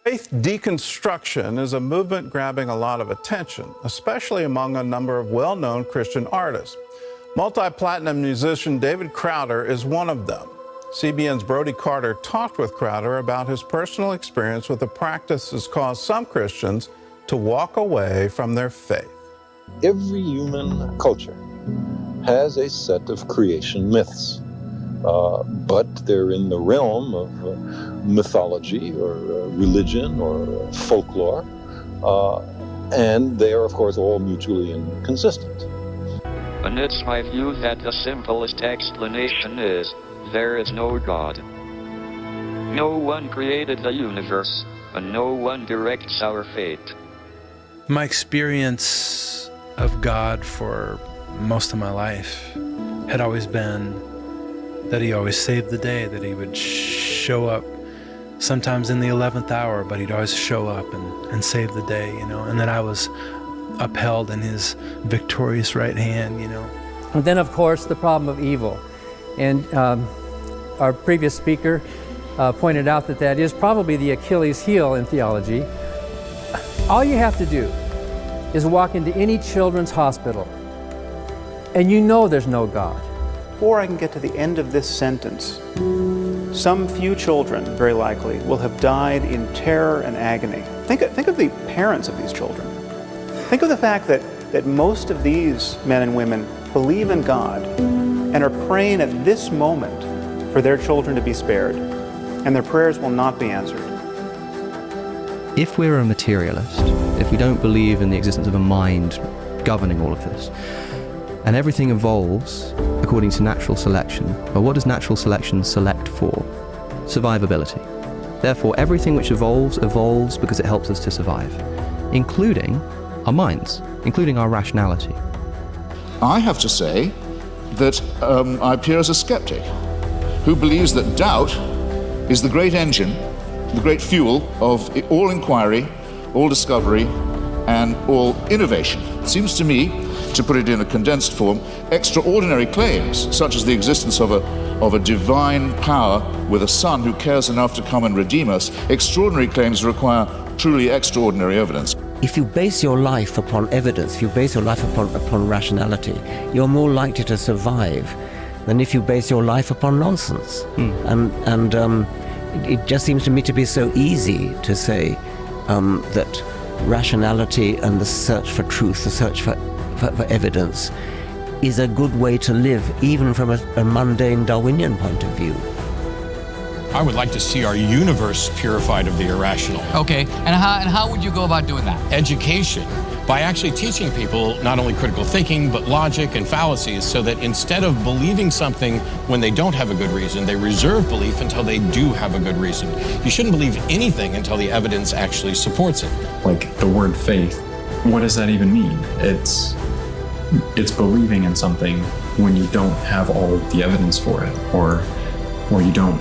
Faith deconstruction is a movement grabbing a lot of attention, especially among a number of well-known Christian artists. Multi-platinum musician David Crowder is one of them. CBN's Brody Carter talked with Crowder about his personal experience with the practice that's caused some Christians to walk away from their faith. Every human culture has a set of creation myths, but they're in the realm of mythology or religion or folklore, and they are, of course, all mutually inconsistent. And it's my view that the simplest explanation is, there is no God. No one created the universe, and no one directs our fate. My experience of God for most of my life had always been that he always saved the day, that he would show up sometimes in the 11th hour, but he'd always show up and save the day, you know, and that I was upheld in his victorious right hand, you know. And then, of course, the problem of evil. And our previous speaker pointed out that that is probably the Achilles heel in theology. All you have to do is walk into any children's hospital, and you know there's no God. Before I can get to the end of this sentence, some few children, very likely, will have died in terror and agony. Think of the parents of these children. Think of the fact that most of these men and women believe in God and are praying at this moment for their children to be spared, and their prayers will not be answered. If we're a materialist, if we don't believe in the existence of a mind governing all of this, and everything evolves according to natural selection, well, what does natural selection select for? Survivability. Therefore, everything which evolves because it helps us to survive, including our minds, including our rationality. I have to say that I appear as a skeptic who believes that doubt is the great engine, the great fuel of all inquiry, all discovery, and all innovation. It seems to me, to put it in a condensed form, extraordinary claims, such as the existence of a divine power with a son who cares enough to come and redeem us, extraordinary claims require truly extraordinary evidence. If you base your life upon evidence, if you base your life upon rationality, you're more likely to survive than if you base your life upon nonsense. And it just seems to me to be so easy to say that rationality and the search for truth, the search for evidence, is a good way to live, even from a mundane Darwinian point of view. I would like to see our universe purified of the irrational. Okay, and how would you go about doing that? Education, by actually teaching people not only critical thinking, but logic and fallacies, so that instead of believing something when they don't have a good reason, they reserve belief until they do have a good reason. You shouldn't believe anything until the evidence actually supports it. Like the word faith, what does that even mean? It's believing in something when you don't have all of the evidence for it, or you don't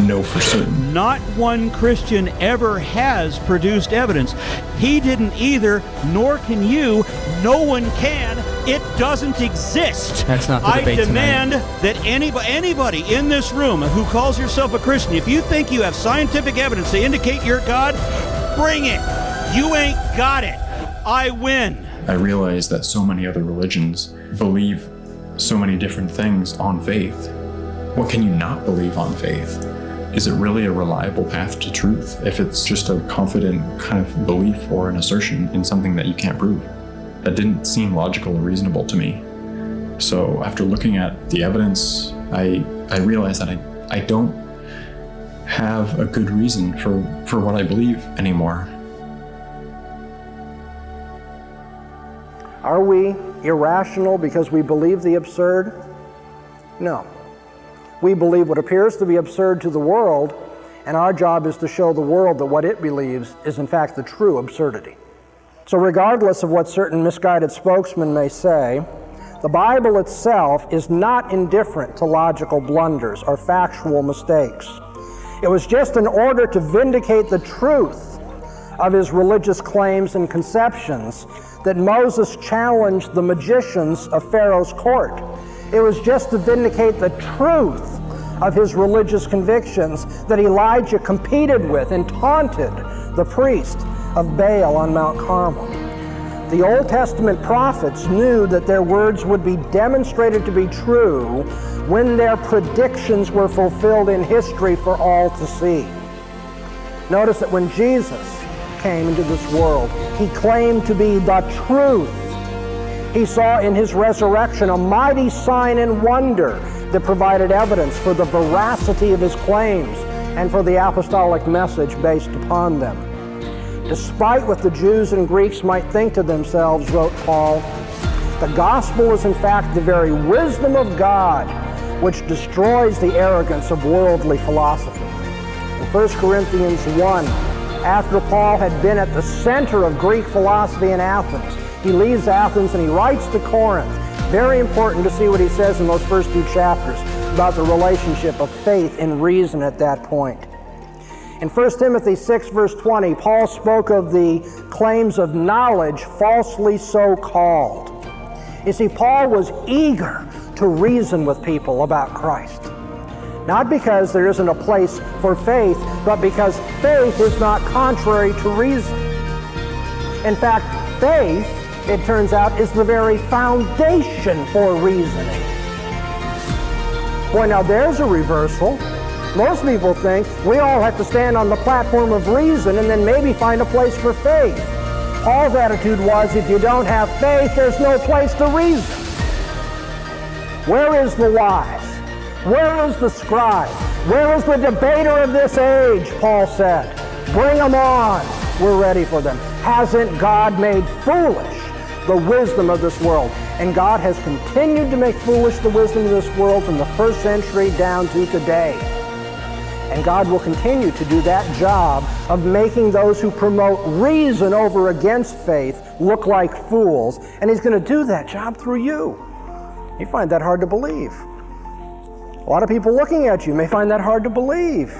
know for certain. Not one Christian ever has produced evidence. He didn't either, nor can you. No one can. It doesn't exist. That's not the debate demand that anybody in this room who calls yourself a Christian, if you think you have scientific evidence to indicate you're God, bring it. You ain't got it. I win. I realize that so many other religions believe so many different things on faith. What can you not believe on faith? Is it really a reliable path to truth if it's just a confident kind of belief or an assertion in something that you can't prove? That didn't seem logical or reasonable to me. So after looking at the evidence, I realized that I don't have a good reason for what I believe anymore. Are we irrational because we believe the absurd? No. We believe what appears to be absurd to the world, and our job is to show the world that what it believes is in fact the true absurdity. So regardless of what certain misguided spokesmen may say, the Bible itself is not indifferent to logical blunders or factual mistakes. It was just in order to vindicate the truth of his religious claims and conceptions that Moses challenged the magicians of Pharaoh's court. It was just to vindicate the truth of his religious convictions that Elijah competed with and taunted the priest of Baal on Mount Carmel. The Old Testament prophets knew that their words would be demonstrated to be true when their predictions were fulfilled in history for all to see. Notice that when Jesus came into this world, he claimed to be the truth. He saw in his resurrection a mighty sign and wonder that provided evidence for the veracity of his claims and for the apostolic message based upon them. Despite what the Jews and Greeks might think to themselves, wrote Paul, the gospel is in fact the very wisdom of God, which destroys the arrogance of worldly philosophy. In 1 Corinthians 1, after Paul had been at the center of Greek philosophy in Athens, he leaves Athens and he writes to Corinth. Very important to see what he says in those first 2 chapters about the relationship of faith and reason at that point. In 1 Timothy 6, verse 20, Paul spoke of the claims of knowledge falsely so called. You see, Paul was eager to reason with people about Christ. Not because there isn't a place for faith, but because faith is not contrary to reason. In fact, faith, it turns out, is the very foundation for reasoning. Boy, now there's a reversal. Most people think we all have to stand on the platform of reason and then maybe find a place for faith. Paul's attitude was, if you don't have faith, there's no place to reason. Where is the wise? Where is the scribe? Where is the debater of this age? Paul said. Bring them on. We're ready for them. Hasn't God made foolish the wisdom of this world? And God has continued to make foolish the wisdom of this world from the first century down to today. And God will continue to do that job of making those who promote reason over against faith look like fools. And he's going to do that job through you. You find that hard to believe. A lot of people looking at you may find that hard to believe.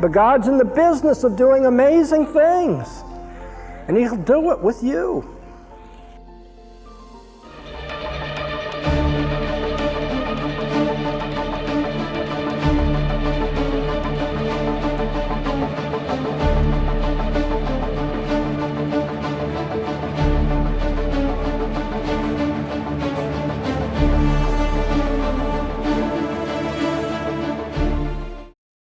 But God's in the business of doing amazing things. And he'll do it with you.